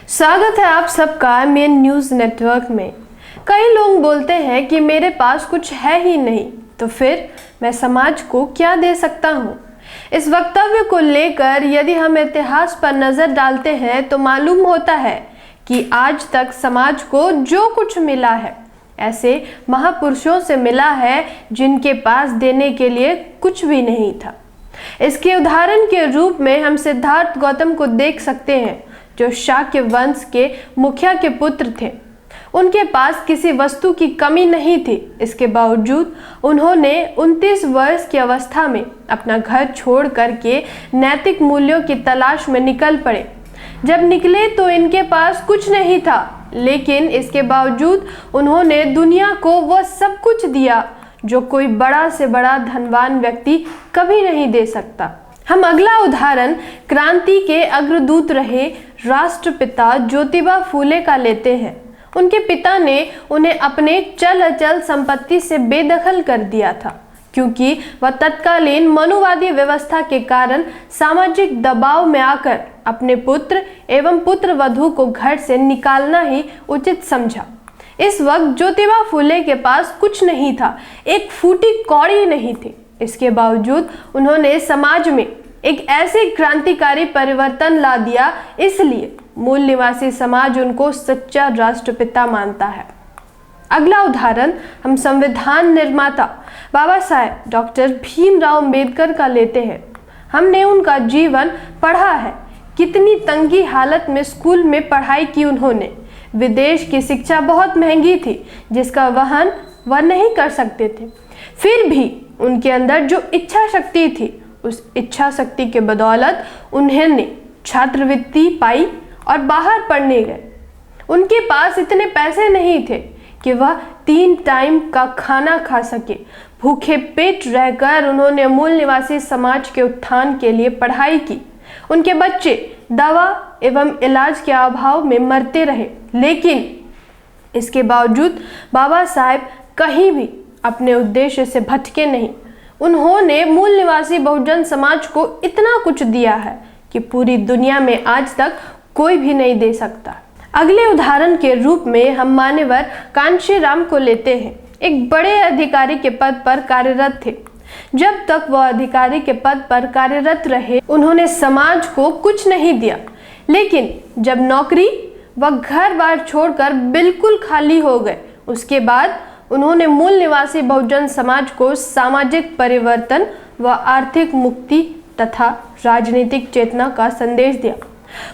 स्वागत है आप सबका मेन न्यूज़ नेटवर्क में। कई लोग बोलते हैं कि मेरे पास कुछ है ही नहीं, तो फिर मैं समाज को क्या दे सकता हूँ। इस वक्तव्य को लेकर यदि हम इतिहास पर नज़र डालते हैं तो मालूम होता है कि आज तक समाज को जो कुछ मिला है ऐसे महापुरुषों से मिला है जिनके पास देने के लिए कुछ भी नहीं था। इसके उदाहरण के रूप में हम सिद्धार्थ गौतम को देख सकते हैं, जो शाक्य वंश के मुखिया के पुत्र थे। उनके पास किसी वस्तु की कमी नहीं थी। इसके बावजूद उन्होंने 29 वर्ष की अवस्था में अपना घर छोड़ करके नैतिक मूल्यों की तलाश में निकल पड़े। जब निकले तो इनके पास कुछ नहीं था, लेकिन इसके बावजूद उन्होंने दुनिया को वह सब कुछ दिया जो कोई बड़ा से बड़ा धनवान व्यक्ति कभी नहीं दे सकता। हम अगला उदाहरण क्रांति के अग्रदूत रहे राष्ट्रपिता ज्योतिबा फूले का लेते हैं। उनके पिता ने उन्हें अपने चल अचल संपत्ति से बेदखल कर दिया था, क्योंकि वह तत्कालीन मनुवादी व्यवस्था के कारण सामाजिक दबाव में आकर अपने पुत्र एवं पुत्र वधू को घर से निकालना ही उचित समझा। इस वक्त ज्योतिबा फूले के पास कुछ नहीं था, एक फूटी कौड़ी नहीं थी। इसके बावजूद उन्होंने समाज में एक ऐसे क्रांतिकारी परिवर्तन ला दिया, इसलिए मूल निवासी समाज उनको सच्चा राष्ट्रपिता मानता है। अगला उदाहरण हम संविधान निर्माता बाबा साहेब डॉक्टर भीमराव अंबेडकर का लेते हैं। हमने उनका जीवन पढ़ा है, कितनी तंगी हालत में स्कूल में पढ़ाई की उन्होंने। विदेश की शिक्षा बहुत महंगी थी, जिसका वहन वह नहीं कर सकते थे। फिर भी उनके अंदर जो इच्छा शक्ति थी, उस इच्छा शक्ति के बदौलत उन्होंने छात्रवृत्ति पाई और बाहर पढ़ने गए। उनके पास इतने पैसे नहीं थे कि वह 3 टाइम का खाना खा सके। भूखे पेट रहकर उन्होंने मूल निवासी समाज के उत्थान के लिए पढ़ाई की। उनके बच्चे दवा एवं इलाज के अभाव में मरते रहे, लेकिन इसके बावजूद बाबा साहेब कहीं भी अपने उद्देश्य से भटके नहीं। उन्होंने मूल निवासी बहुजन समाज को इतना कुछ दिया है कि पूरी दुनिया में आज तक कोई भी नहीं दे सकता। अगले उदाहरण के रूप में हम मान्यवर कांशीराम को लेते हैं। एक बड़े अधिकारी के पद पर कार्यरत थे। जब तक वह अधिकारी के पद पर कार्यरत रहे, उन्होंने समाज को कुछ नहीं दिया, लेकिन जब नौकरी व घर बार छोड़कर बिल्कुल खाली हो गए, उसके बाद उन्होंने मूल निवासी बहुजन समाज को सामाजिक परिवर्तन व आर्थिक मुक्ति तथा राजनीतिक चेतना का संदेश दिया।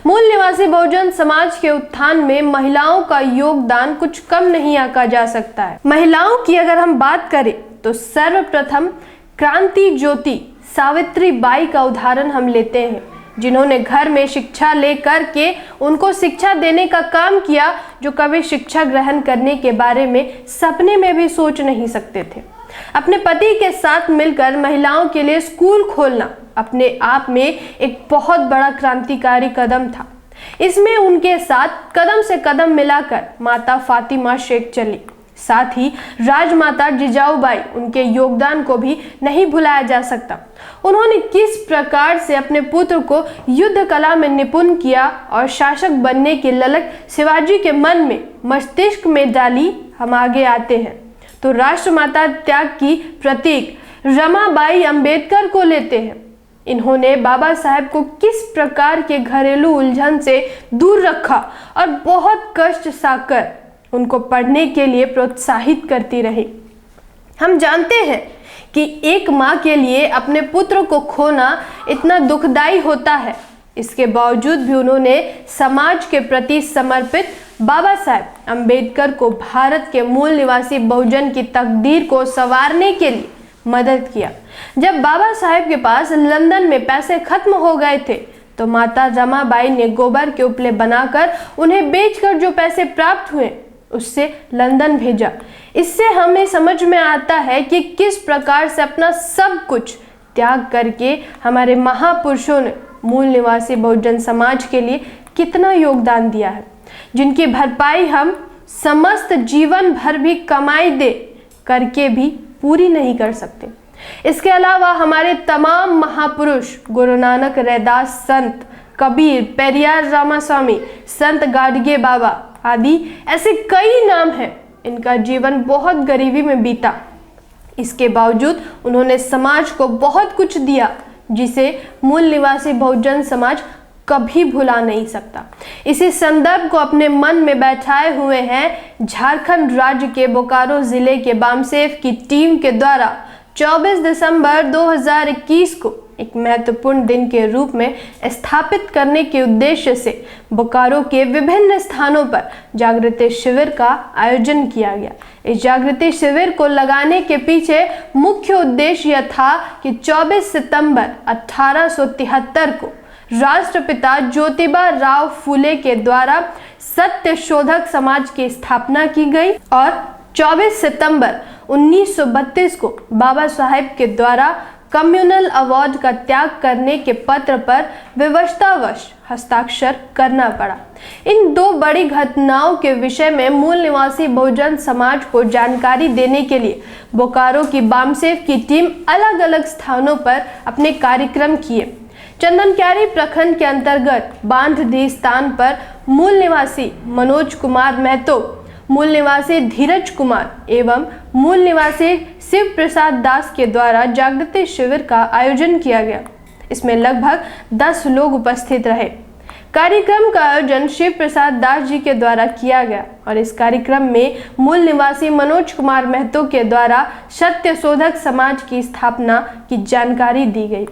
मूल निवासी बहुजन समाज के उत्थान में महिलाओं का योगदान कुछ कम नहीं आंका जा सकता है। महिलाओं की अगर हम बात करें तो सर्वप्रथम क्रांति ज्योति सावित्री बाई का उदाहरण हम लेते हैं, जिन्होंने घर में शिक्षा लेकर के उनको शिक्षा देने का काम किया, जो कभी शिक्षा ग्रहण करने के बारे में सपने में भी सोच नहीं सकते थे। अपने पति के साथ मिलकर महिलाओं के लिए स्कूल खोलना अपने आप में एक बहुत बड़ा क्रांतिकारी कदम था। इसमें उनके साथ कदम से कदम मिलाकर माता फातिमा शेख चली। साथ ही राजमाता जिजाऊबाई, उनके योगदान को भी नहीं भुलाया जा सकता। उन्होंने किस प्रकार से अपने पुत्र को युद्ध कला में निपुण किया और शासक बनने की ललक शिवाजी के मन में मस्तिष्क में डाली, हम आगे आते हैं तो राष्ट्रमाता त्याग की प्रतीक रमाबाई अंबेडकर को लेते हैं। इन्होंने बाबा साहेब को किस प्रकार के घरेलू उलझन से दूर रखा और बहुत कष्ट सहकर उनको पढ़ने के लिए प्रोत्साहित करती रही। हम जानते हैं कि एक माँ के लिए अपने पुत्र को खोना इतना दुखदाई होता है। इसके बावजूद भी उन्होंने समाज के प्रति समर्पित बाबा साहेब अंबेडकर को भारत के मूल निवासी बहुजन की तकदीर को संवारने के लिए मदद किया। जब बाबा साहेब के पास लंदन में पैसे खत्म हो गए थे, तो माता रमाबाई ने गोबर के उपले बनाकर उन्हें बेचकर जो पैसे प्राप्त हुए उससे लंदन भेजा। इससे हमें समझ में आता है कि किस प्रकार से अपना सब कुछ त्याग करके हमारे महापुरुषों ने मूल निवासी बहुजन समाज के लिए कितना योगदान दिया है, जिनकी भरपाई हम समस्त जीवन भर भी कमाई दे करके भी पूरी नहीं कर सकते। इसके अलावा हमारे तमाम महापुरुष गुरु नानक, रैदास संत, कबीर, पेरियार रामास्वामी, संत गाडगे बाबा आदि ऐसे कई नाम हैं। इनका जीवन बहुत गरीबी में बीता। इसके बावजूद उन्होंने समाज को बहुत कुछ दिया, जिसे मूल निवासी बहुजन समाज कभी भुला नहीं सकता। इसी संदर्भ को अपने मन में बैठाए हुए हैं झारखंड राज्य के बोकारो जिले के बामसेफ की टीम के द्वारा 24 दिसंबर 2021 को एक महत्वपूर्ण दिन के रूप में स्थापित करने के उद्देश्य से बोकारो के विभिन्न स्थानों पर जागृति शिविर का आयोजन किया गया। इस जागृति शिविर को लगाने के पीछे मुख्य उद्देश्य यह था कि 24 सितंबर 1873 को राष्ट्रपिता ज्योतिबा राव फूले के द्वारा सत्य शोधक समाज की स्थापना की गई और 24 सितंबर 1932 को बाबा साहेब के द्वारा कम्युनल अवार्ड का त्याग करने के पत्र पर विवशतावश हस्ताक्षर करना पड़ा। इन दो बड़ी घटनाओं के विषय में मूल निवासी बहुजन समाज को जानकारी देने के लिए बोकारो की बामसेफ की टीम अलग अलग स्थानों पर अपने कार्यक्रम किए। चंदनक्यारी प्रखंड के अंतर्गत बांधडी स्थान पर मूल निवासी मनोज कुमार महतो, मूल निवासी धीरज कुमार एवं मूल निवासी शिव प्रसाद दास के द्वारा जागृति शिविर का आयोजन किया गया। इसमें लगभग 10 लोग उपस्थित रहे। कार्यक्रम का आयोजन शिव प्रसाद दास जी के द्वारा किया गया और इस कार्यक्रम में मूल निवासी मनोज कुमार महतो के द्वारा सत्य शोधक समाज की स्थापना की जानकारी दी गई।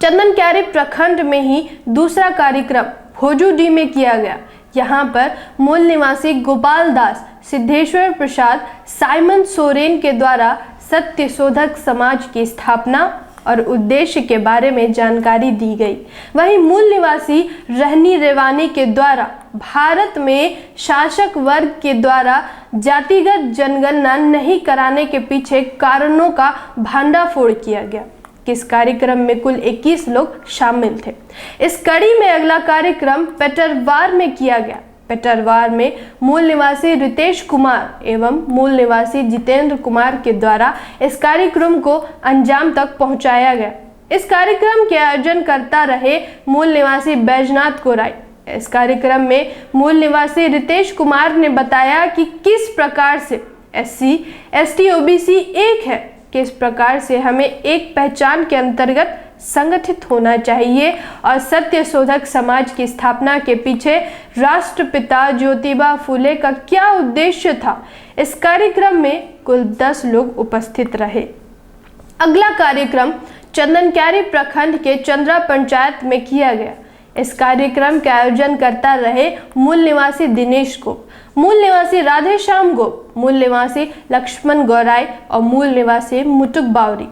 चंदनक्यारी प्रखंड में ही दूसरा कार्यक्रम भोजूडी में किया गया। यहाँ पर मूल निवासी गोपाल दास, सिद्धेश्वर प्रसाद, साइमन सोरेन के द्वारा सत्य शोधक समाज की स्थापना और उद्देश्य के बारे में जानकारी दी गई। वहीं मूल निवासी रहनी रेवानी के द्वारा भारत में शासक वर्ग के द्वारा जातिगत जनगणना नहीं कराने के पीछे कारणों का भंडाफोड़ किया गया। इस कार्यक्रम में कुल 21 लोग शामिल थे। इस कड़ी में अगला कार्यक्रम पेटरवार में किया गया। पेटरवार में मूल निवासी रितेश कुमार एवं मूल निवासी जितेंद्र कुमार के द्वारा इस कार्यक्रम को अंजाम तक पहुंचाया गया। इस कार्यक्रम के आयोजन करता रहे मूल निवासी बैजनाथ गोराई। इस कार्यक्रम में मूल निवासी रितेश कुमार ने बताया कि किस प्रकार से SC, ST, OBC एक है, किस प्रकार से हमें एक पहचान के अंतर्गत संगठित होना चाहिए और सत्य शोधक समाज की स्थापना के पीछे राष्ट्रपिता ज्योतिबा फूले का क्या उद्देश्य था। इस कार्यक्रम में कुल 10 लोग उपस्थित रहे। अगला कार्यक्रम चंदनक्यारी प्रखंड के चंद्रा पंचायत में किया गया। इस कार्यक्रम के आयोजन करता रहे मूल निवासी दिनेश गोप, मूल निवासी राधेश्याम गोप, मूल निवासी लक्ष्मण गौराई और मूल निवासी मुटुक बावरी।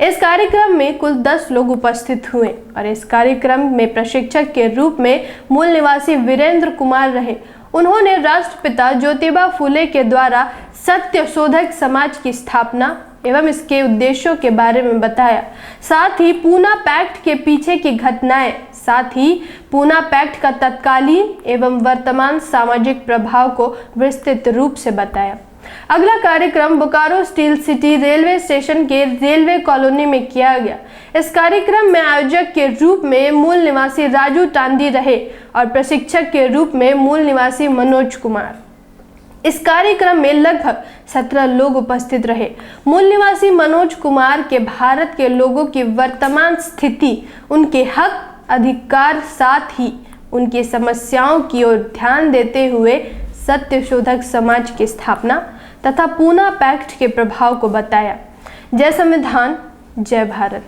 इस कार्यक्रम में कुल 10 लोग उपस्थित हुए और इस कार्यक्रम में प्रशिक्षक के रूप में मूल निवासी वीरेंद्र कुमार रहे। उन्होंने राष्ट्रपिता ज्योतिबा फूले के द्वारा सत्य शोधक समाज की स्थापना एवं इसके उद्देश्यों के बारे में बताया। साथ ही पूना पैक्ट के पीछे की घटनाएं, साथ ही पूना पैक्ट का तत्कालीन एवं वर्तमान सामाजिक प्रभाव को विस्तृत रूप से बताया। अगला कार्यक्रम Bokaro steel city railway station के रेलवे कॉलोनी में किया गया। इस कार्यक्रम में आयोजक के रूप में मूल निवासी राजू टांडी रहे और प्रशिक्षक के रूप में मूल निवासी मनोज कुमार। इस कार्यक्रम में लगभग 17 लोग उपस्थित रहे। मूल निवासी मनोज कुमार के भारत के लोगों की वर्तमान स्थिति, उनके हक अधिकार, साथ ही उनकी समस्याओं की ओर ध्यान देते हुए सत्य शोधक समाज की स्थापना तथा पूना पैक्ट के प्रभाव को बताया। जय संविधान, जय भारत।